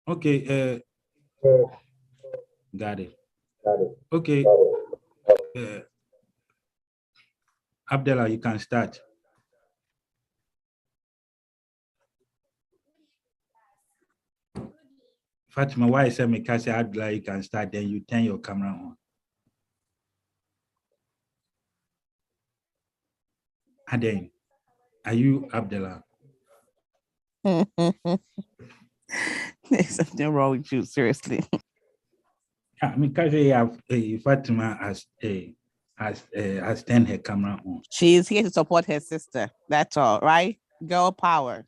Okay, got it. Okay, Abdallah, you can start. Fatima, why is it me say Abdallah, you can start, then you turn your camera on. And then, are you Abdallah? There's something wrong with you, seriously. I mean, Fatima has turned her camera on. She's here to support her sister. That's all, right? Girl power.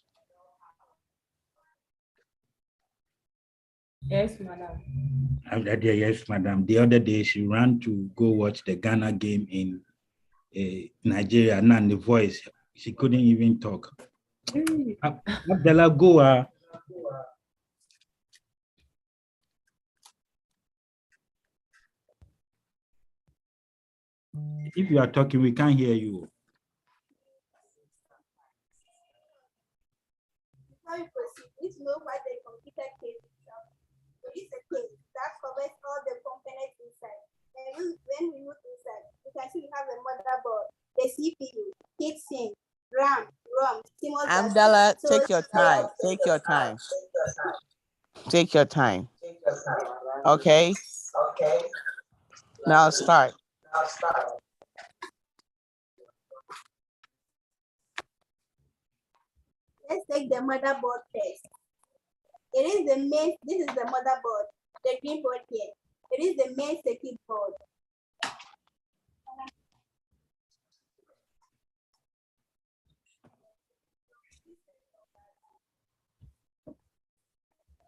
Yes, madam. Yes, madam. The other day, she ran to go watch the Ghana game in Nigeria. Now, the voice, she couldn't even talk. Abdallah, go. If you are talking, we can't hear you. How you proceed? Need to know what the computer case itself. So it's a case that covers all the components inside. And when we look inside, you can see we have a motherboard, the CPU, heatsink, RAM, ROM, Amdallah, take your time. Take your time. Take your time. Okay? Now start. Let's take the motherboard first. It is the main, this is the motherboard, the green board here. It is the main circuit board.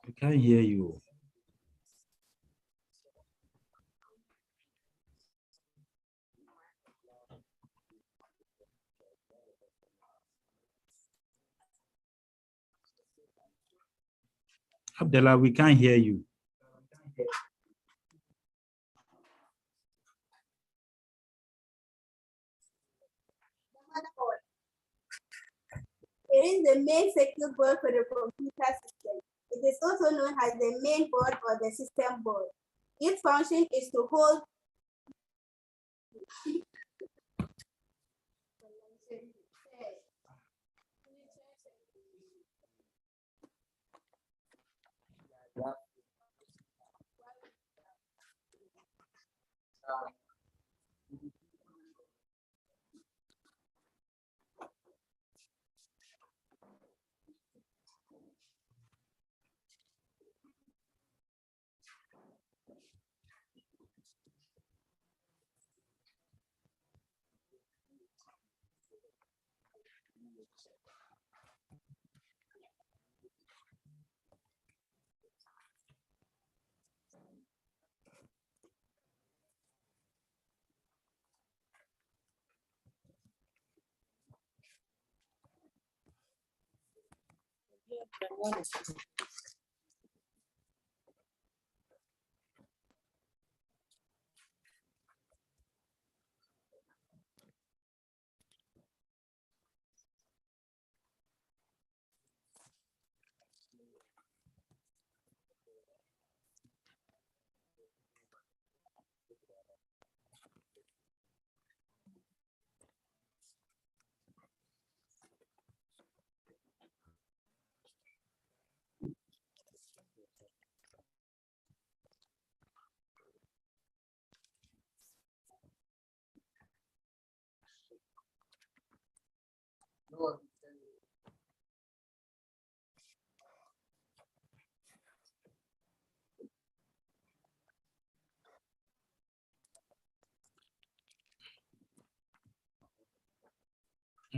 We can't hear you. Abdallah, we can't hear you. It is the main circuit board for the computer system. It is also known as the main board or the system board. Its function is to hold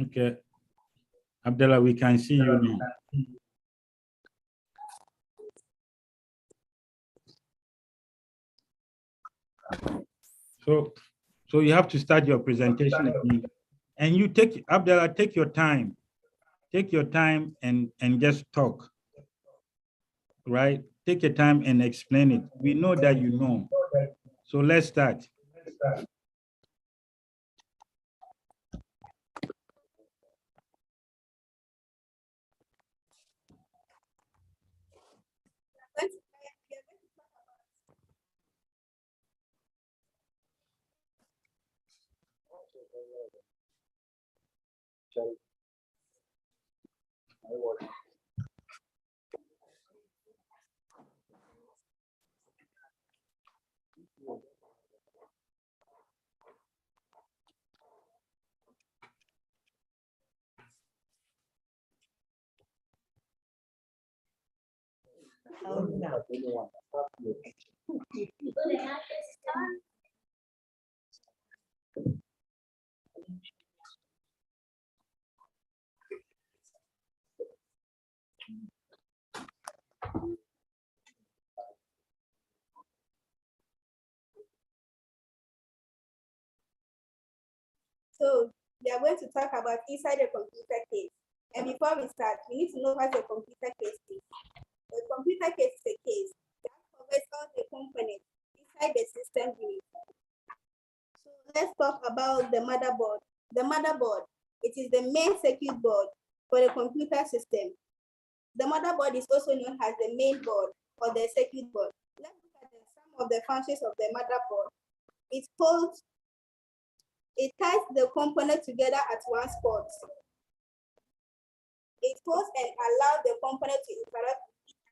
Okay. Abdallah, we can see you now. So you have to start your presentation again. And you take, Abdallah, take your time. Take your time and just talk. Right? Take your time and explain it. We know that you know. So let's start. going So we are going to talk about inside the computer case. And before we start, we need to know what a computer case is. A computer case is a case that covers all the components inside the system unit. So let's talk about the motherboard. The motherboard, it is the main circuit board for the computer system. The motherboard is also known as the main board or the circuit board. Let's look at some of the functions of the motherboard. It ties the component together at one spot. It holds and allows the component to interact with each other.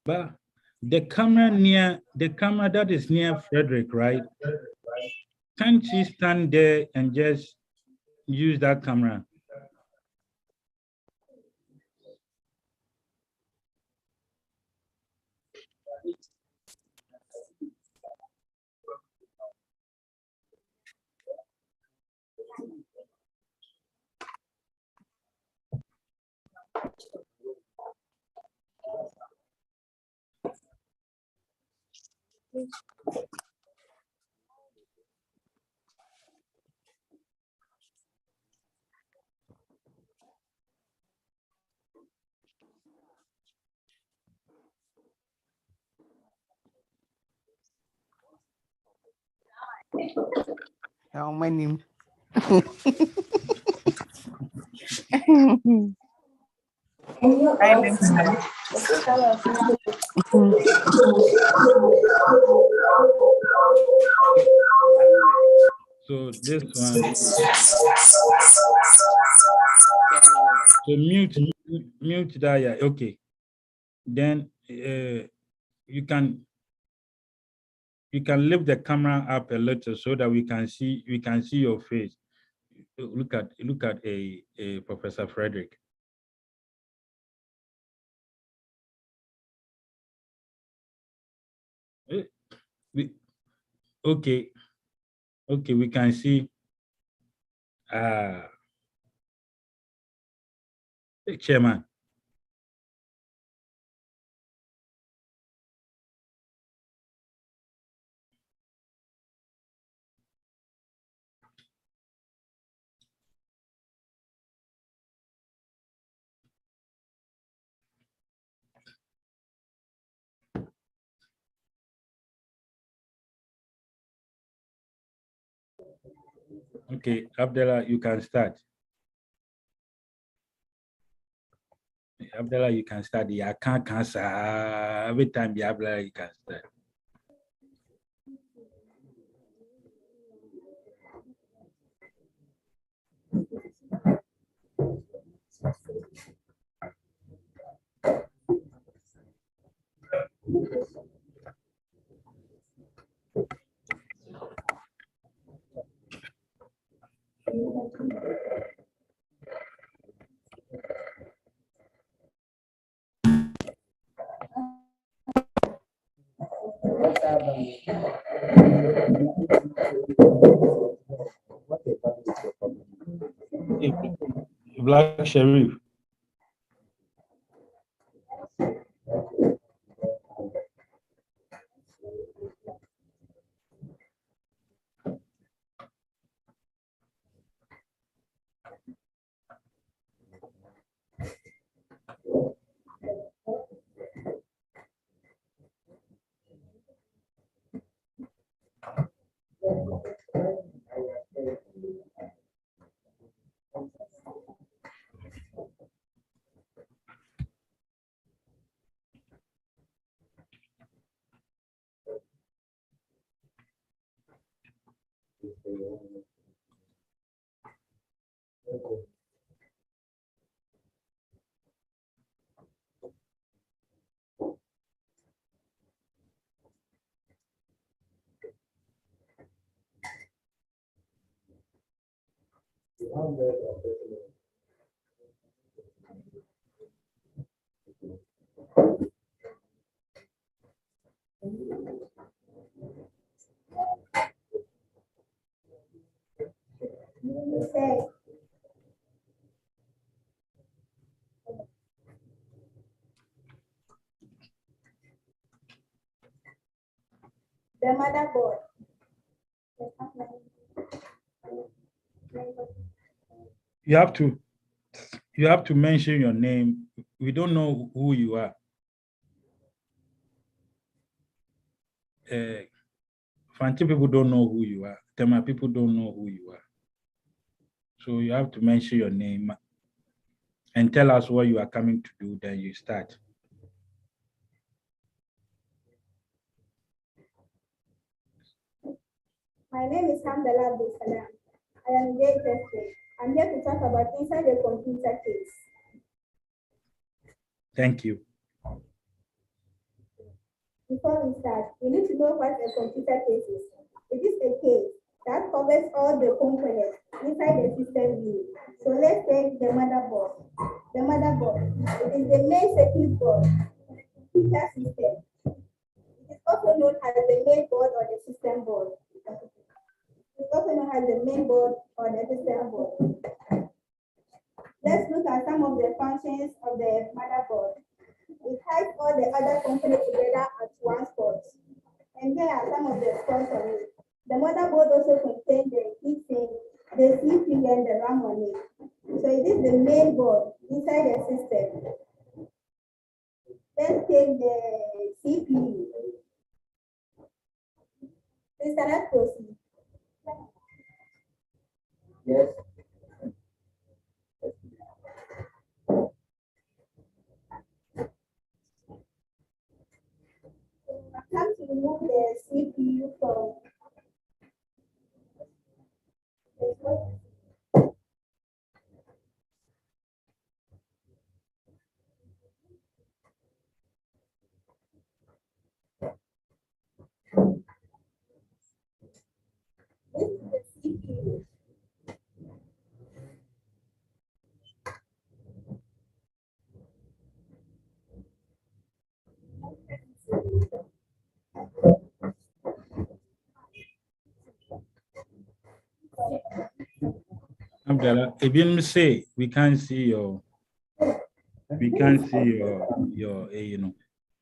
But the camera that is near Frederick, right? Can't she stand there and just use that camera? How many? So this one. So mute that, yeah, okay. Then you can lift the camera up a little so that we can see your face. Look at a Professor Frederick. Okay, we can see Chairman. Okay, Abdallah, you can start. Abdallah, you can start. Yeah, I can't cancel. Every time, the Abdallah, you can start. Black Sheriff. Say, the motherboard. You have to mention your name. We don't know who you are. Fanti people don't know who you are. Tema people don't know who you are. So you have to mention your name and tell us what you are coming to do, then you start. My name is Amdallah. I am very interested. I'm here to talk about inside the computer case. Thank you. Before we start, we need to know what a computer case is. It is a case that covers all the components inside the system view. So let's take the motherboard. The motherboard, it is the main circuit board of the computer system. It is also known as the main board or the system board. It's also known as the main board or the system board. Let's look at some of the functions of the motherboard. It has all the other components together at one spot. And here are some of the spots on it. The motherboard also contains the heatsink, the CPU, and the RAM on it. So it is the main board inside the system. Let's take the CPU. Please can I proceed? Yes. Come to remove the CPU from this is the CPU. Amdallah, if you say we can't see your, you know.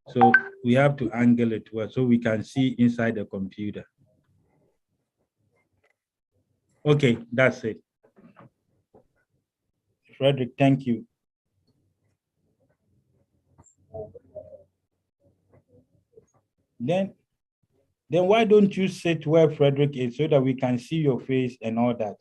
So we have to angle it well so we can see inside the computer. Okay, that's it. Frederick, thank you. Then why don't you sit where Frederick is so that we can see your face and all that?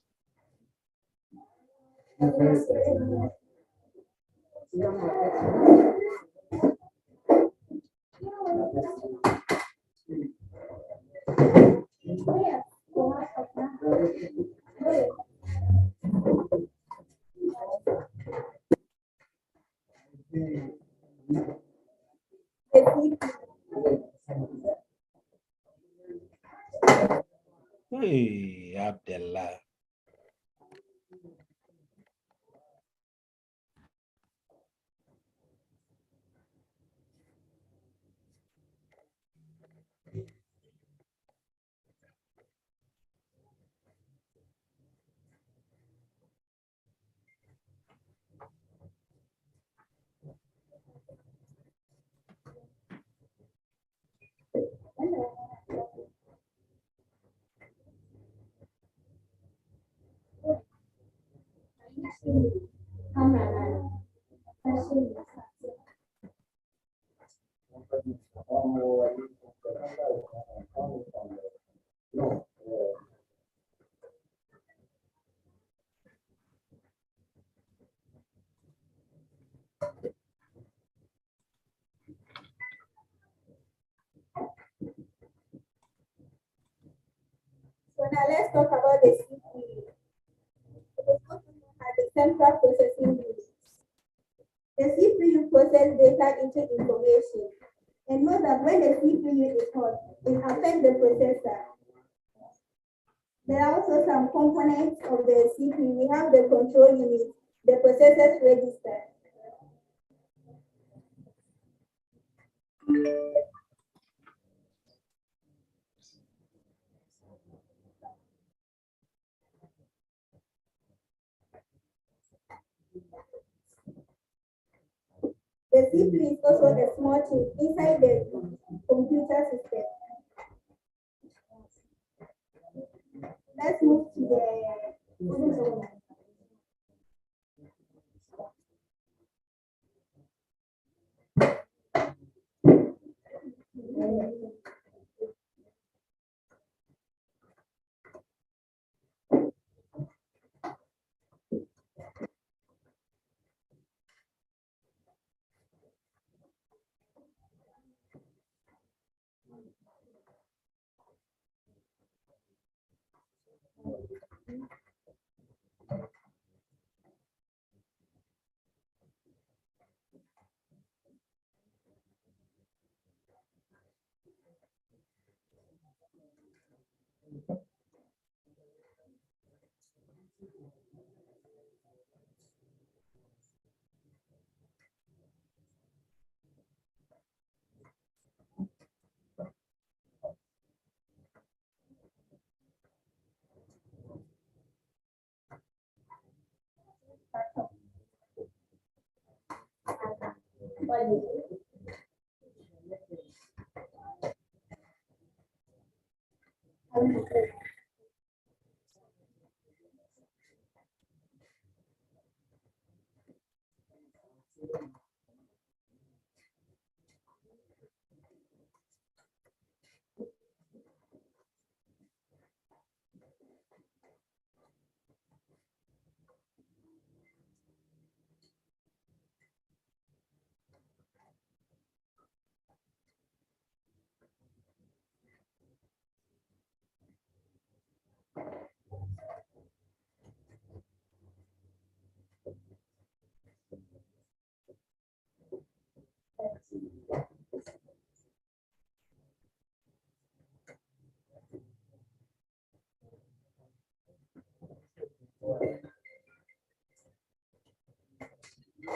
Hey, Abdullah. So now let's talk about the CPU. It is also known as the central processing unit. The CPU processes data into information. And note that when the CPU is hot, it affects the processor. There are also some components of the CPU. We have the control unit, the processor's register. The CPU is also a small chip inside the computer system. Let's move to the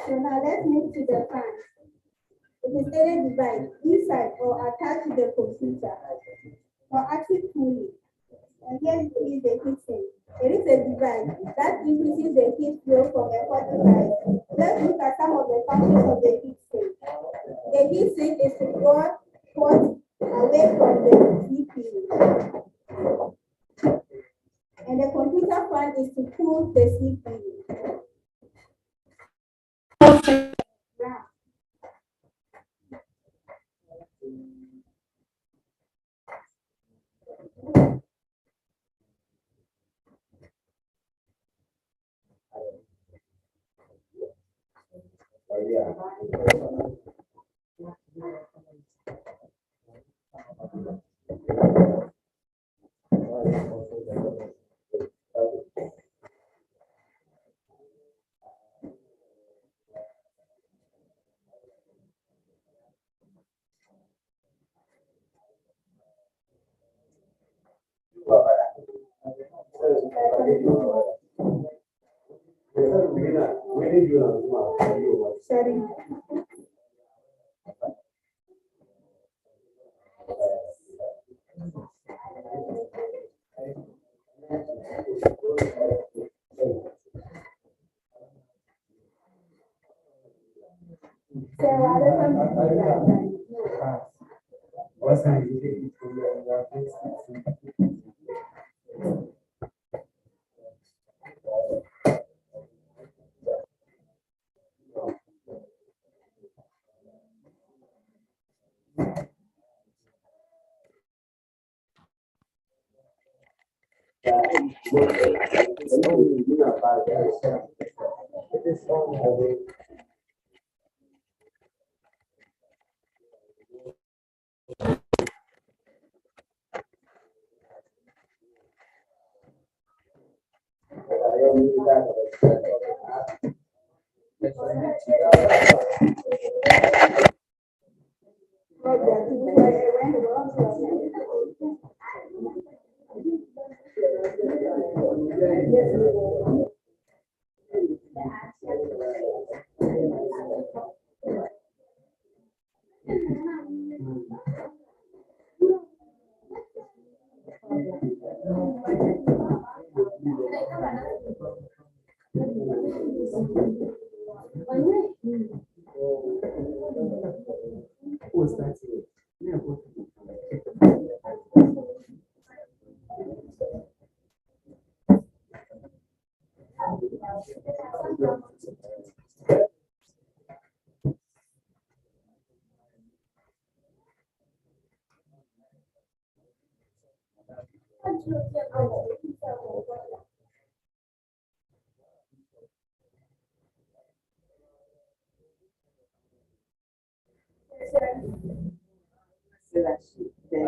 So now let's move to the fan. It is any device inside or attached to the computer for active cooling. And here you see the heat sink. It is a device that increases the heat flow from a hot device. Let's look at some of the functions of the heat sink. The heat sink is to draw hot away from the CPU. And the computer fan is to cool the CPU. Now, sharing.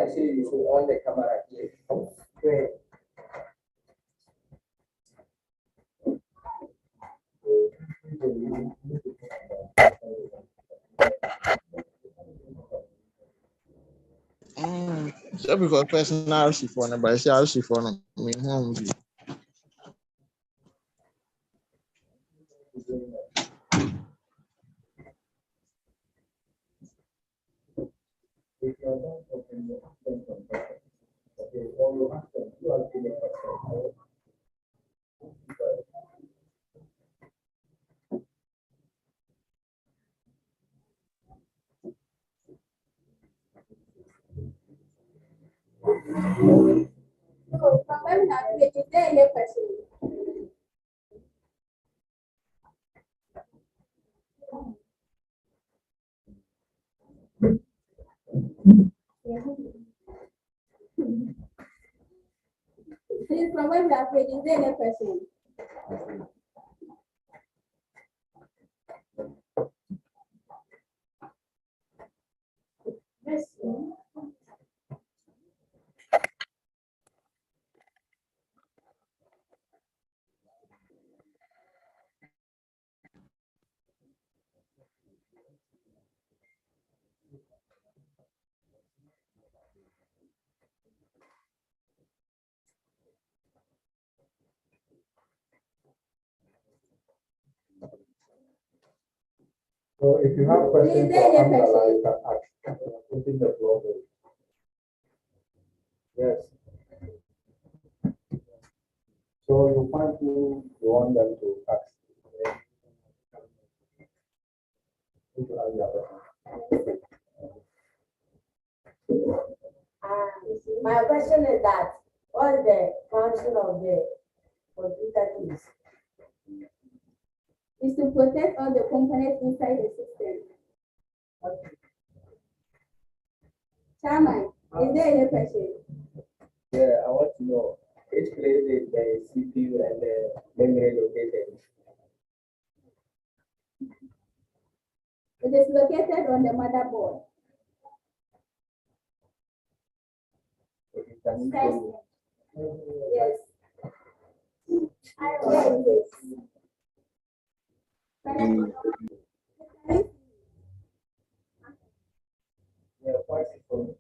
I say you should on the camera here. Great. So because personal phone, but I say RC phone, me home. So, from when we are is there any question? Please, from when we are is there any question? Yes. So if you have questions for Amdallah, you can ask. Putting the floor. Yes. So you find who you want them to ask. My question is that what is the function of the computer keys? Is to protect all the components inside the system. Chairman, is there any question? Yeah, I want to know which place is the CPU and the memory located. It is located on the motherboard. Yes. Where is it? Yeah, quite simple.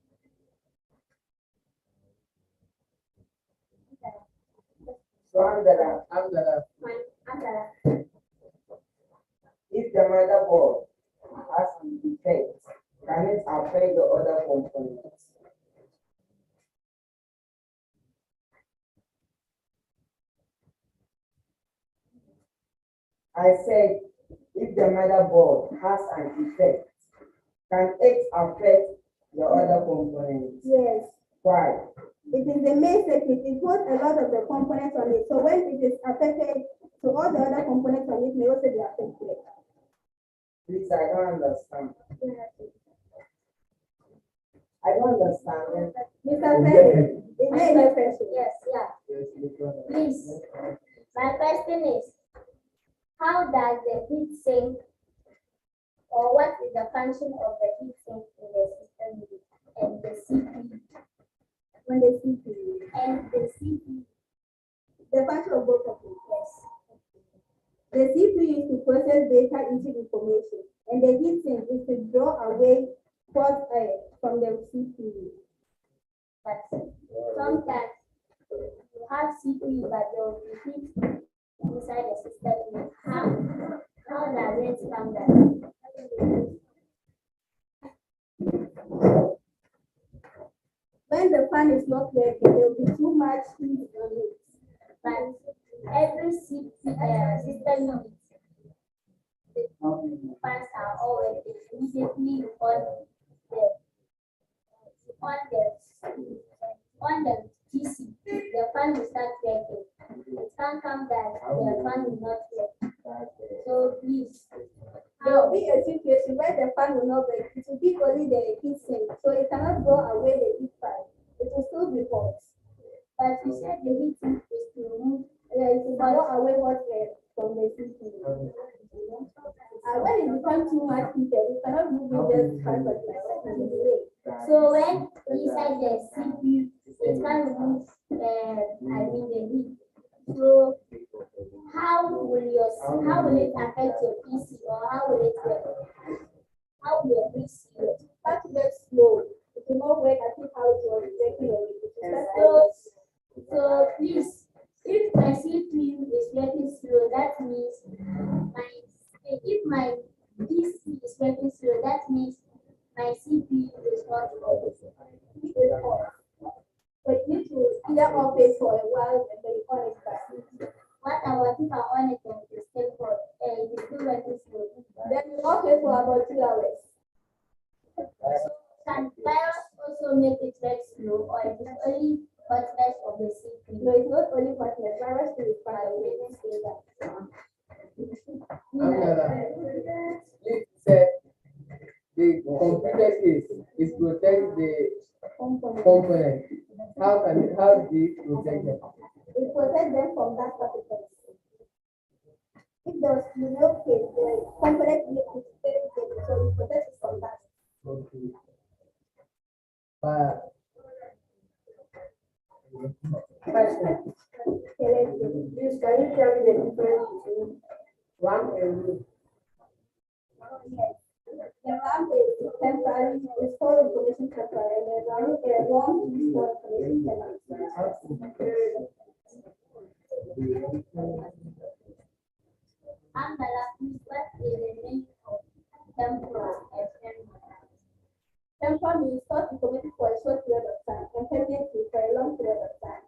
So Amdallah, if the motherboard has an defect, can it affect the other components? I said, if the motherboard has an defect, can it affect the other components? Yes. Why? It is the main circuit. It holds a lot of the components on it. So when it is affected, so all the other components on it may also be affected. Please, I don't understand. I don't understand. Mr. President, is there any question? Yes, yeah. Yes, you Please, my question is, how does the heat sink, or what is the function of the heat sink in the system unit and the CPU? When the CPU, And the CPU, the function of both of them. yes. The CPU is to process data into information, and the heat sink is to draw away hot air from the CPU. But sometimes you have CPU, but there will be heat inside the system unit. How does it come down? When the fan is not working, there will be too much heat on it. But every system unit, the fans are always immediately on the PC. The fan will start working. It can't come back. The fan will not work. So please, There will be a situation where the fan will not work. It will be only the heat sink, so it cannot draw away the heat fan. It will still be hot. but you said the heat sink is to remove. Yeah, it will draw away hot air from the CPU. When it becomes too much heated, it cannot move it just 5%. So when inside the CPU, it can remove. The heat. So how will it affect your PC, or how will it work? How will your PC work? That gets slow. It will not work as if how it was working on it. It will start So please, if my CPU is working slow, that means if my PC is working slow, that means my CPU is not working. It will off. But you need to either off it for a while and then on it back. What about if I on it and it is still for it is still working slow? Then you off it for about 2 hours. Can virus also make it work slow, or it is only hotness of the CPU? No, it's not only hotness. Virus will fire. We didn't say that. It said the computer is protect the component. How do you protect them? It protects them from that particular. If there's no case, the component will be protected, so it protects it from that. Okay. But question. Please, can you tell me the difference between RAM and root? Yes. The RAM is temporary, it's for information temporary, and the RAM is for information temporary. Amdallah, please, what is the meaning of temporal and permanent? Temporal means stored information for a short period of time, and permanent means for a long period of time.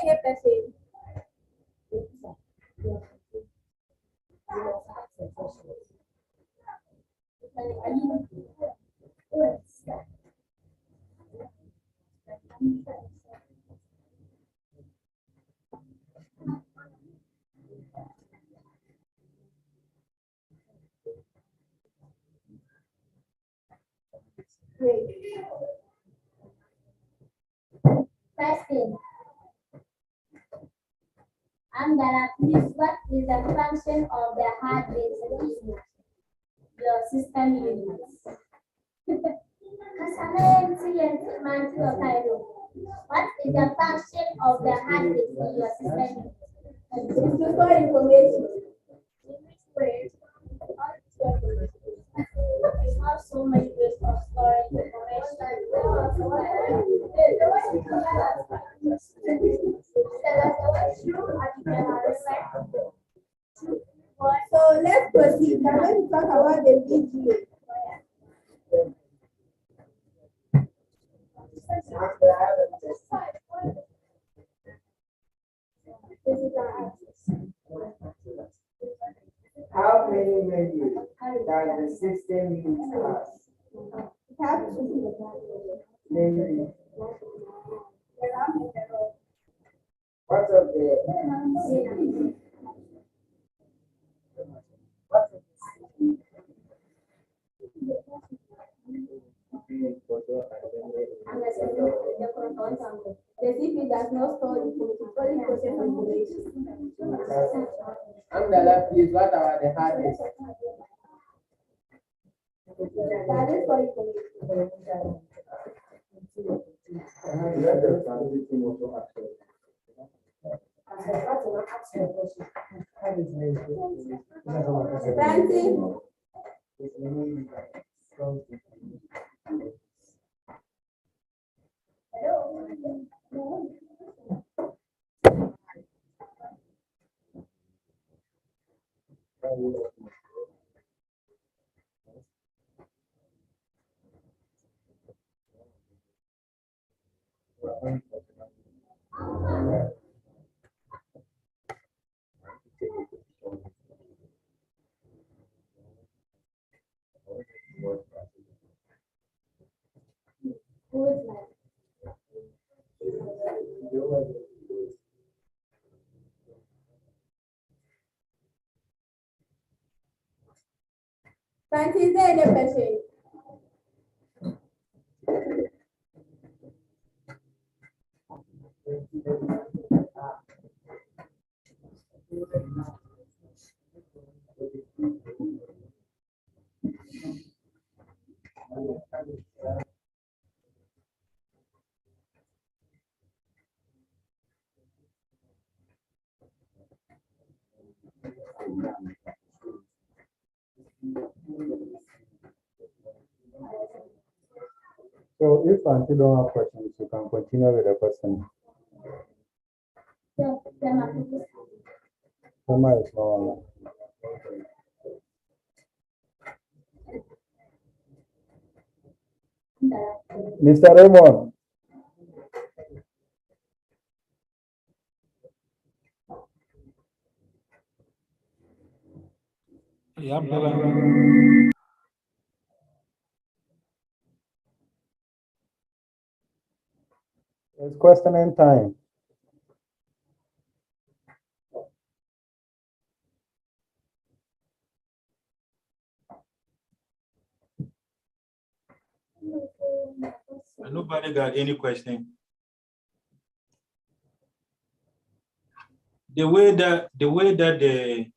Any person. Question. Amdallah, please, what is the function of the hard disk in your system units? What is the function of the hard disk in your system units? It's to store information. There's not so many ways of storing So let's proceed. Now let's talk about the VGA. How many menus does the system use as? It has to Namely, the RAM and the ROM. what of the CPU? What of the CPU? The CPU does not store information, only process information. Amdallah, please, what about the hard disk? That is for information. Let the transit team also access. Francis, who is like? Francis, is there any question? So if Auntie don't have questions, you can continue with the question. Sema is not online. Mr. Raymond, Yeah, Abdallah. it's questioning time. Nobody got any question? The way that the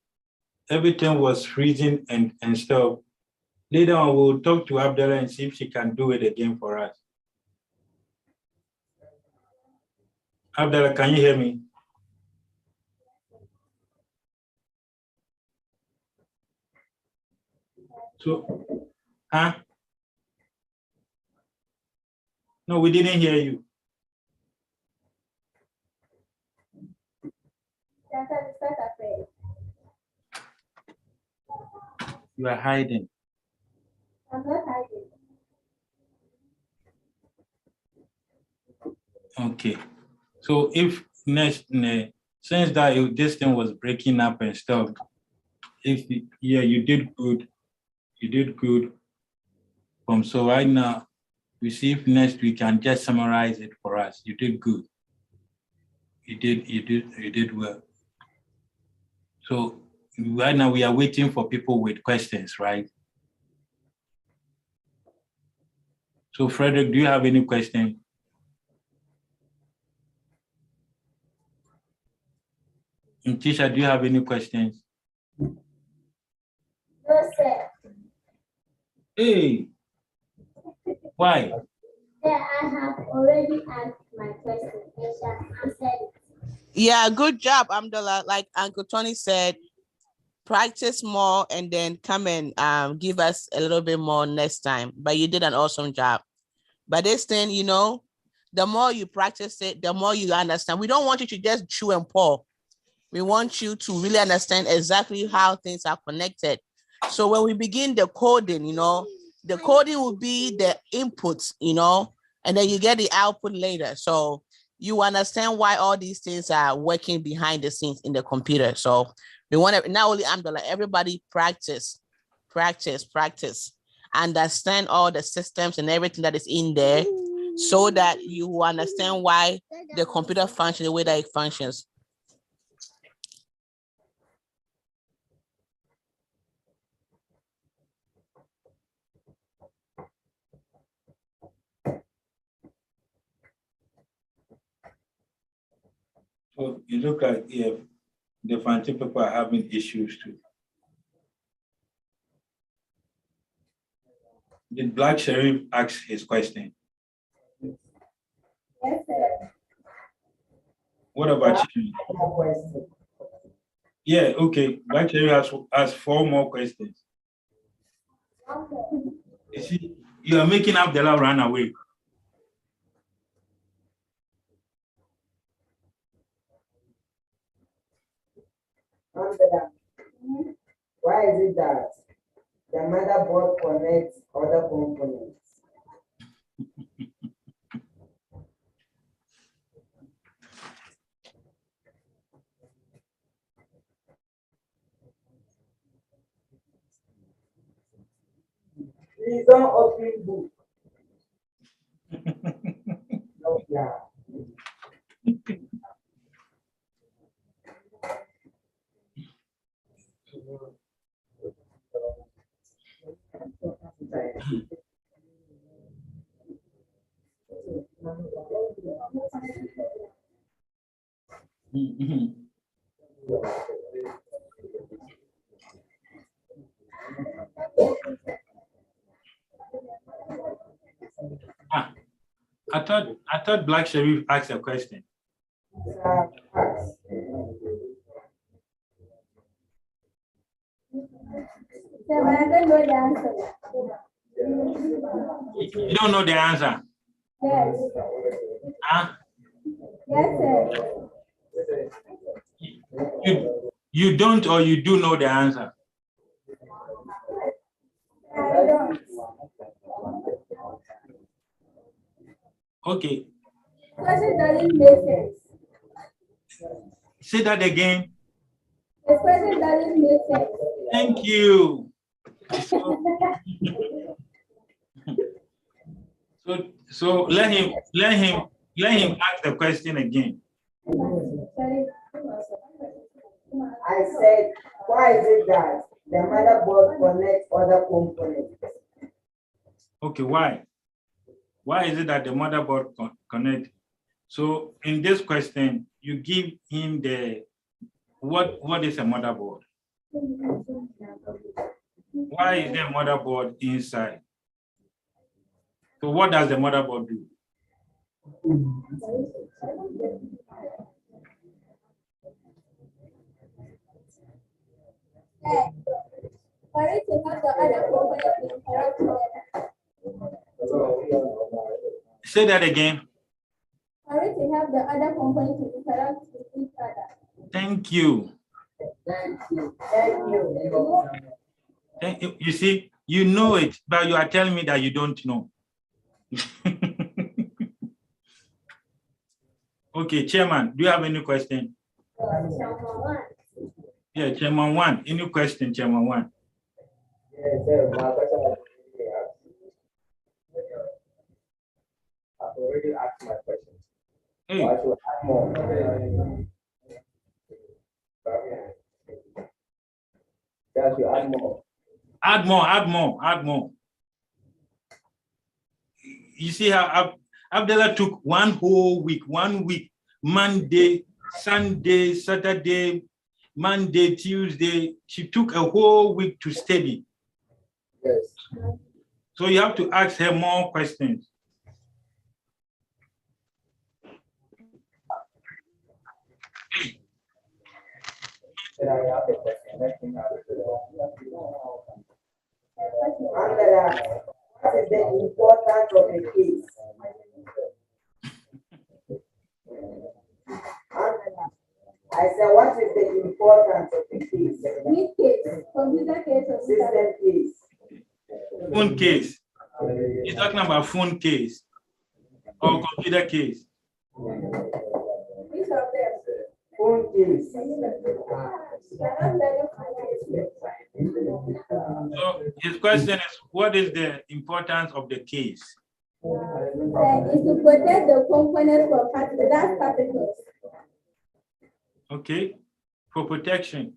everything was freezing and stuff, later on we'll talk to Abdallah and see if she can do it again for us. Abdallah, can you hear me? So, huh? No, we didn't hear you. You are hiding. I'm not hiding. Okay. So if since that this thing was breaking up and stuff, yeah, you did good. You did good. So right now, we see if next we can just summarize it for us. You did good. You did well. So right now we are waiting for people with questions, right? So Frederick, do you have any question? And Tisha, do you have any questions? No, sir. Hey, why? Yeah, I have already asked my question. And she has answered it. Yeah, good job, Amdallah. Like Uncle Tony said, practice more and then come and give us a little bit more next time. But you did an awesome job. But this thing, the more you practice it, the more you understand. We don't want you to just chew and pour. We want you to really understand exactly how things are connected. So when we begin the coding, the coding will be the inputs, and then you get the output later. So you understand why all these things are working behind the scenes in the computer. So we want to, not only Amdallah, everybody practice, understand all the systems and everything that is in there so that you understand why the computer functions the way that it functions. So it looks like the financial people are having issues too. Did Black Sheriff ask his question? Yes, sir. What about you? More question. Yeah, okay. Black Sheriff has 4 more questions. You see, you are making Abdallah run away. Amdallah, why is it that the motherboard connects other components? Please don't open book. No, yeah. Mhm. Ah, I thought Black Sheriff asked a question. Ask. Sir, but I don't know the answer. You don't know the answer. Yes. Huh? Yes, sir. You don't or you do know the answer. I don't. Okay, Question doesn't make sense. say that again. The question doesn't make sense. Thank you. So let him ask the question again. Sorry. I said, why is it that the motherboard connects other components? Okay, why? Why is it that the motherboard connect? So in this question, you give him the what is a motherboard? Why is there a motherboard inside? So what does the motherboard do? For it to have the other components interact together. Say that again. For it to have the other components to interact with each other. Thank you. Thank you. Thank you. You see, you know it, but you are telling me that you don't know. Okay, Chairman, do you have any question? Yeah, Chairman 1. Any question, Chairman 1? Yes, sir. My question was already asked. I've already asked my question. Hey, I should add more. Yeah, I should add more. add more. You see how Abdallah took 1 whole week, Monday, Sunday, Saturday, Monday, Tuesday. She took a whole week to study. Yes. So you have to ask her more questions. Then I have a question. Let me have it. Amdallah, what is the importance of a case? Amdallah, I said, what is the importance of a case? Which case? Computer case or System case. Phone case. He's talking about phone case or computer case. which of them? Phone case. So his question is, what is the importance of the case? Is to protect the components from particles. Okay, for protection.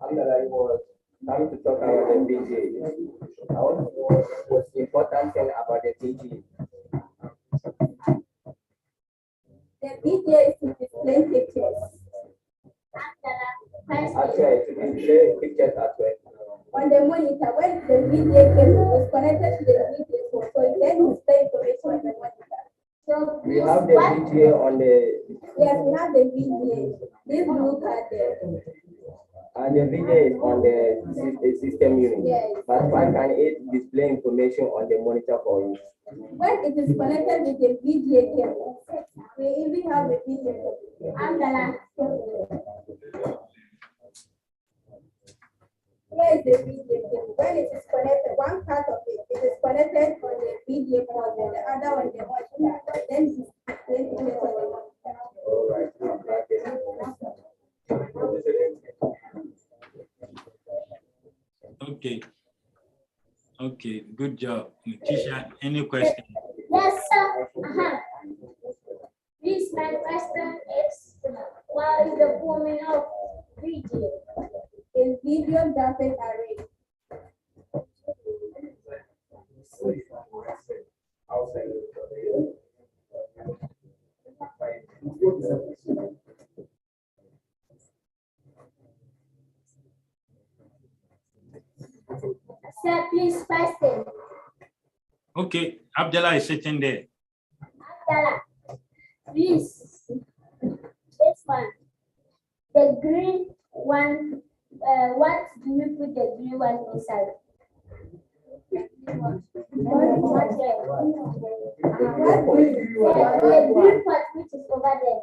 Amdallah was coming to talk about the PG. I want to know what's the important thing about the PG. VGA is to display pictures. Actually, to display pictures as well. On the monitor, when the VGA cable is connected to the VGA phone, so it then display information on the monitor. So We have the VGA on the, yes, we have the VGA. This blue card there. and the VGA is on the system unit. Yes. But why can it display information on the monitor for you? When it is connected with the VGA cable, we even have the VGA cable. Amdallah. Here is the VGA cable. When it is connected, one part of it is connected on the VGA port and the other on the monitor. Then it is displayed on the monitor. All right. Okay. Okay, good job. Tisha, any question? Yes, sir. Please, my question is, what is the full meaning of video? Is video graphic array. Sir, please, question. Okay, Abdallah is sitting there. Amdallah, please. This one. The green one, what do you put the green one inside? The green part which is over there.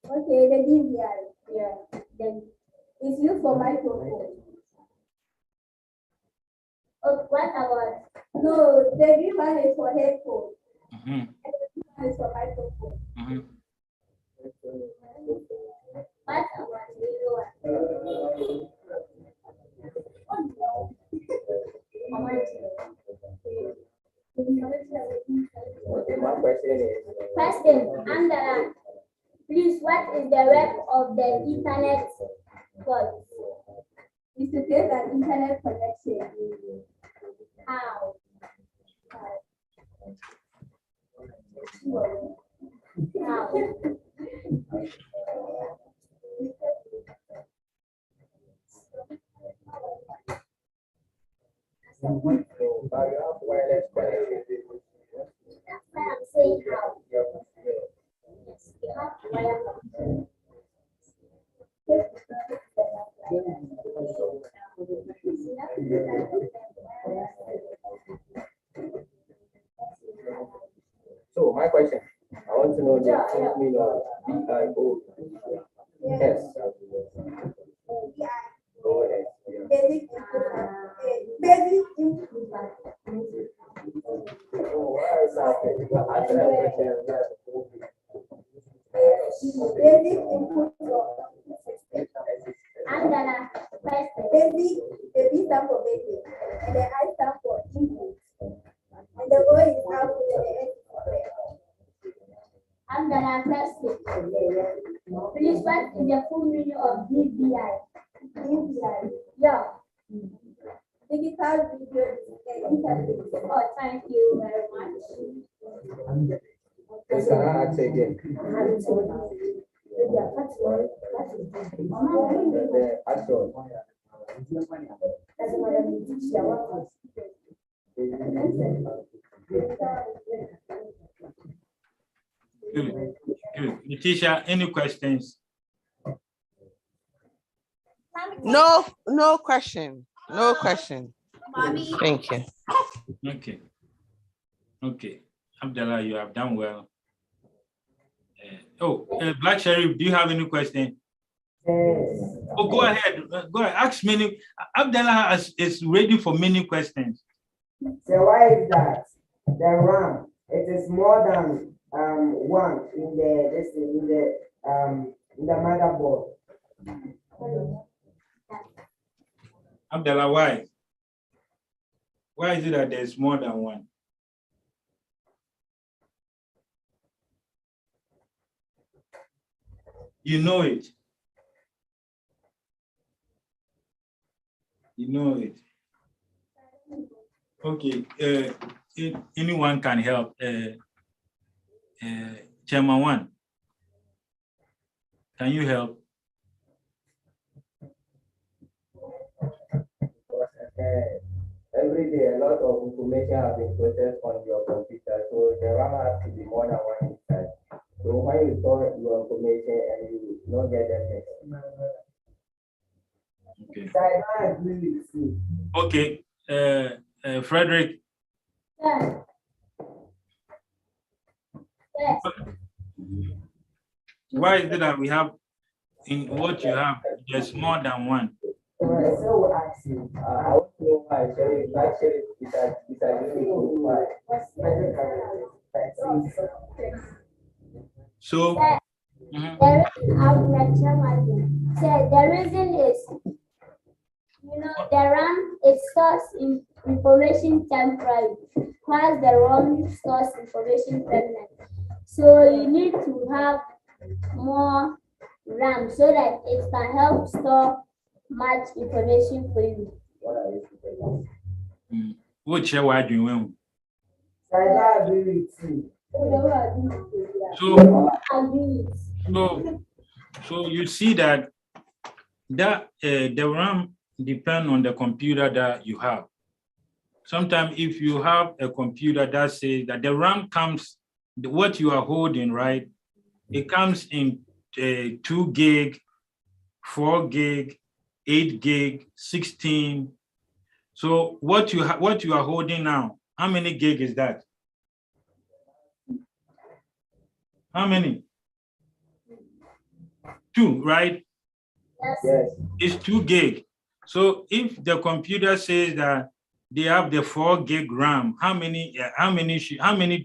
Okay, the DVI. Yeah. Then it's used for microphone. Oh, what about? No, the green one is for headphone. Mhm, And the green one is for microphone. mhm. What about the yellow one? Oh, no. I want to. Okay, my question is, Question, Amdallah, please, what is the web of the internet called? It's to get an internet connection. How? How? so, but you have wireless connection. That's why I'm saying how. Yeah. Yes, you have wire connection. So my question, I want to know the full meaning of VIO. Yes. Go ahead. Yeah. Basic input. Basic input. Oh, why is that? Because I said that question, Basic input. Amdallah, question. Basic, the B stand for basic, and the I stand for input. And the O is output, and the S is for output. Amdallah, question. Please, what is the full meaning of DVI? DVI, Yeah. digital video interface. Oh, thank you very much. Please, can I ask again? The action. Good, good. Tisha, any questions? No, no question. No question. Mommy. Thank you. Okay. Okay. Abdallah, you have done well. Black Sheriff, do you have any question? Oh, go ahead. Go ahead. Ask many. Abdallah is ready for many questions. So why is that? The RAM, it is more than one in the motherboard. Abdallah, why? Why is it that there's more than one? You know it. You know it. Okay. Anyone can help. Chairman One, can you help? Every day, a lot of information have been processed on your computer, so the RAM has to be more than one inside. So when you store your information and you not get them mixed. Okay. So I don't agree with you. Okay. Frederick, Yes. Yes. why is it that we have in what you have, there's more than one? So we ask you. I want to know why Sheriff, like Sheriff, is agreeing with why. So, There is so the reason is, the RAM, it stores information temporarily, while the ROM stores information permanent. So you need to have more RAM so that it can help store much information for you. which are why do you So I don't agree with you. So you see that the RAM depend on the computer that you have. Sometimes if you have a computer that says that the RAM comes, what you are holding, right? It comes in 2 gig, 4 gig, 8 gig, 16. So what you are holding now, how many gig is that? How many? 2, right? Yes. It's 2 gig. So if the computer says that they have the 4 gig RAM, how many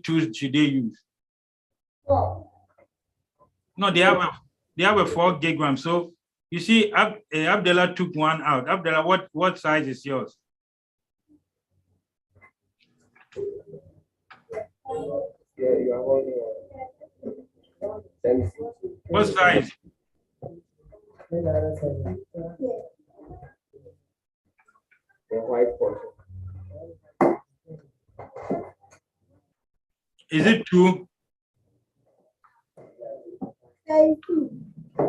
tools should they use? 4. No, they have a 4 gig RAM. So you see, Abdallah took one out. Abdallah, what size is yours? Yeah, you are holding on. What size? The white portion. Is it 2?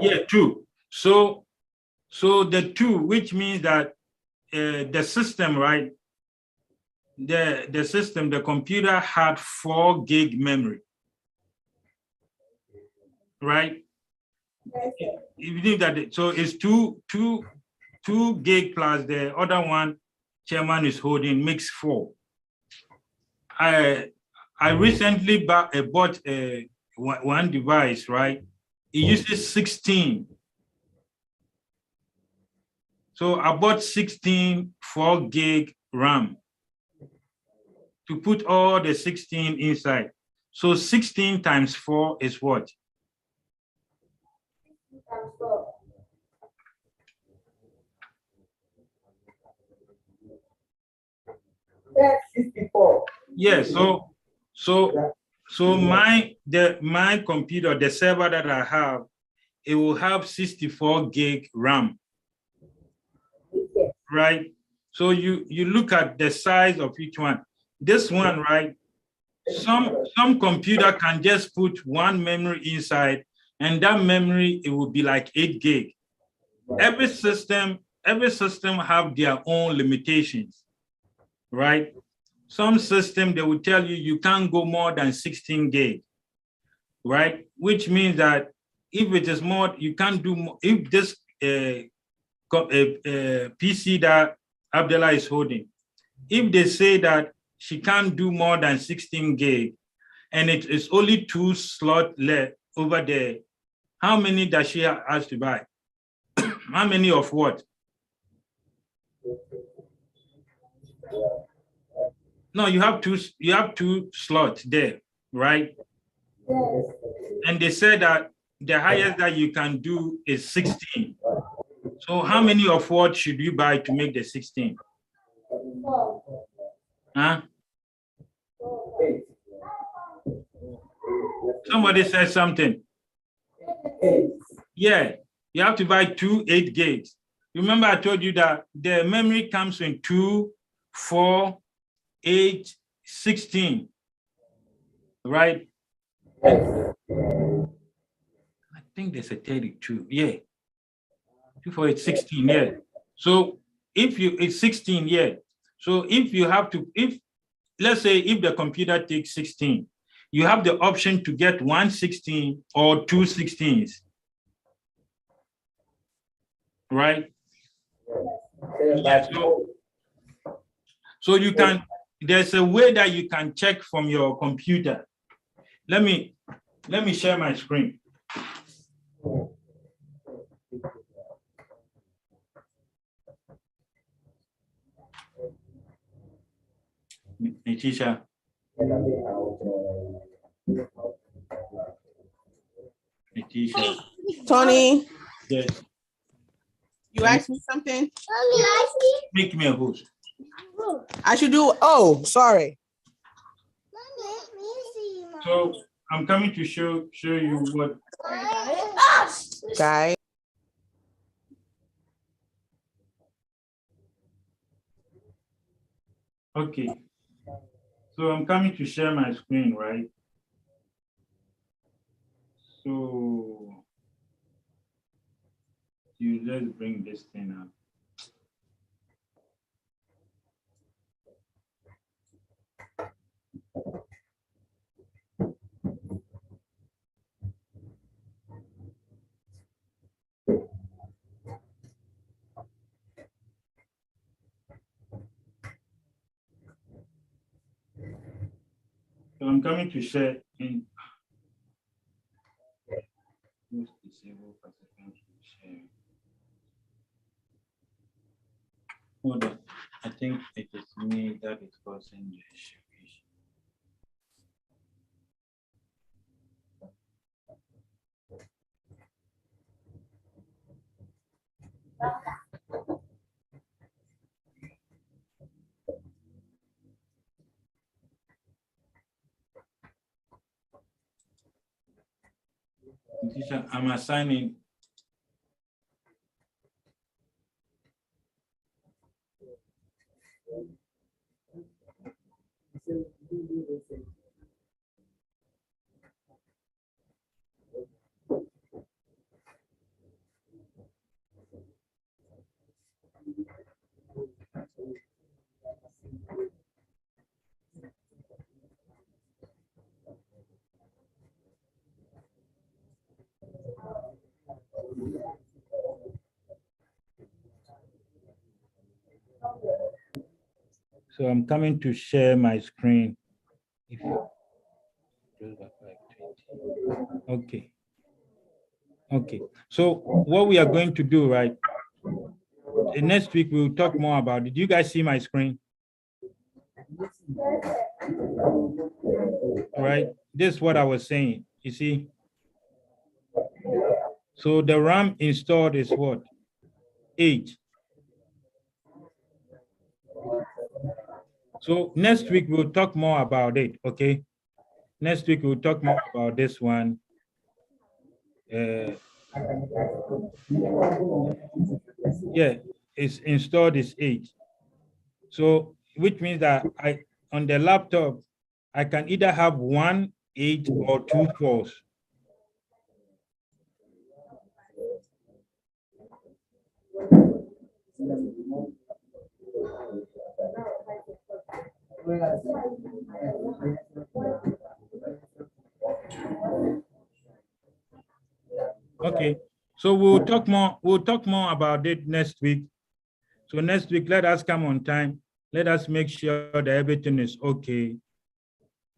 Yeah, 2. So the 2, which means that the system, right? The computer had 4 gig memory, right? You think that so it's 2 gig plus the other one chairman is holding makes 4. I recently bought one device, right? It uses 16. So I bought 16 4 gig RAM to put all the 16 inside. So 16 times 4 is what? That's 64. Yeah, so my computer, the server that I have, it will have 64 gig RAM, right? So you look at the size of each one. This one, right? Some computer can just put one memory inside, and that memory, it will be like 8 gig. Every system have their own limitations, right? Some system, they will tell you you can't go more than 16 gig, right? Which means that if it is more, you can't do more. If this PC that Abdallah is holding, if they say that she can't do more than 16 gig, and it is only 2 slots left over there, how many does she have to buy? How many of what? No, you have two slots there, right? Yes. And they said that the highest that you can do is 16. So how many of what should you buy to make the 16? 4. Huh? Somebody said something. Yeah, you have to buy 2 8 gigs. Remember I told you that the memory comes in 2, 4, 8, 16, right? I think there's a 32. Yeah. 2 for it's 16. Yeah. So if you it's 16, yeah. So if you have to, if let's say if the computer takes 16, you have the option to get 116 or 216s. Right? Yeah, so you can, there's a way that you can check from your computer. Let me share my screen. Nitisha. Nitisha. Tony, Yes. you asked me something? Make me a host. I should do, oh, sorry. So I'm coming to show you what. Guys. Okay. So I'm coming to share my screen, right? So you just bring this thing up. So I'm coming to share in most disabled participants will share. Hold on. I think it is me that is causing the issue. Teacher, I'm assigning. So I'm coming to share my screen. If you okay. Okay. So what we are going to do, right? Next week we'll talk more about it. Do you guys see my screen? All right. This is what I was saying. You see? So the RAM installed is what? 8. So next week we'll talk more about it, okay? Next week we'll talk more about this one. Yeah, it's installed is 8. So which means that on the laptop, I can either have 1 8 or 2 4s. Okay, so we'll talk more about it next week. So next week, let us come on time. Let us make sure that everything is okay.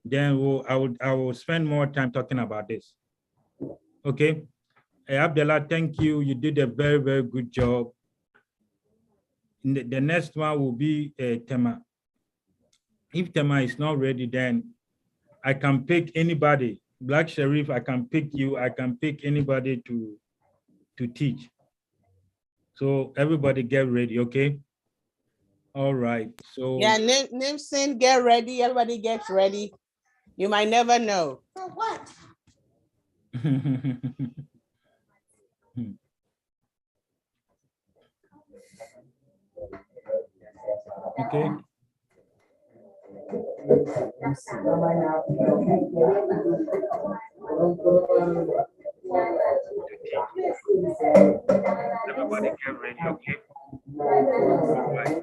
Then I will spend more time talking about this. Okay. Abdallah, thank you. You did a very, very good job. The next one will be Tema. If Tema is not ready, then I can pick anybody. Black Sheriff, I can pick you. I can pick anybody to teach. So everybody get ready, okay? All right. So yeah, Nimson, get ready. Everybody gets ready. You might never know. For what? Okay. Everybody get ready, okay? Right.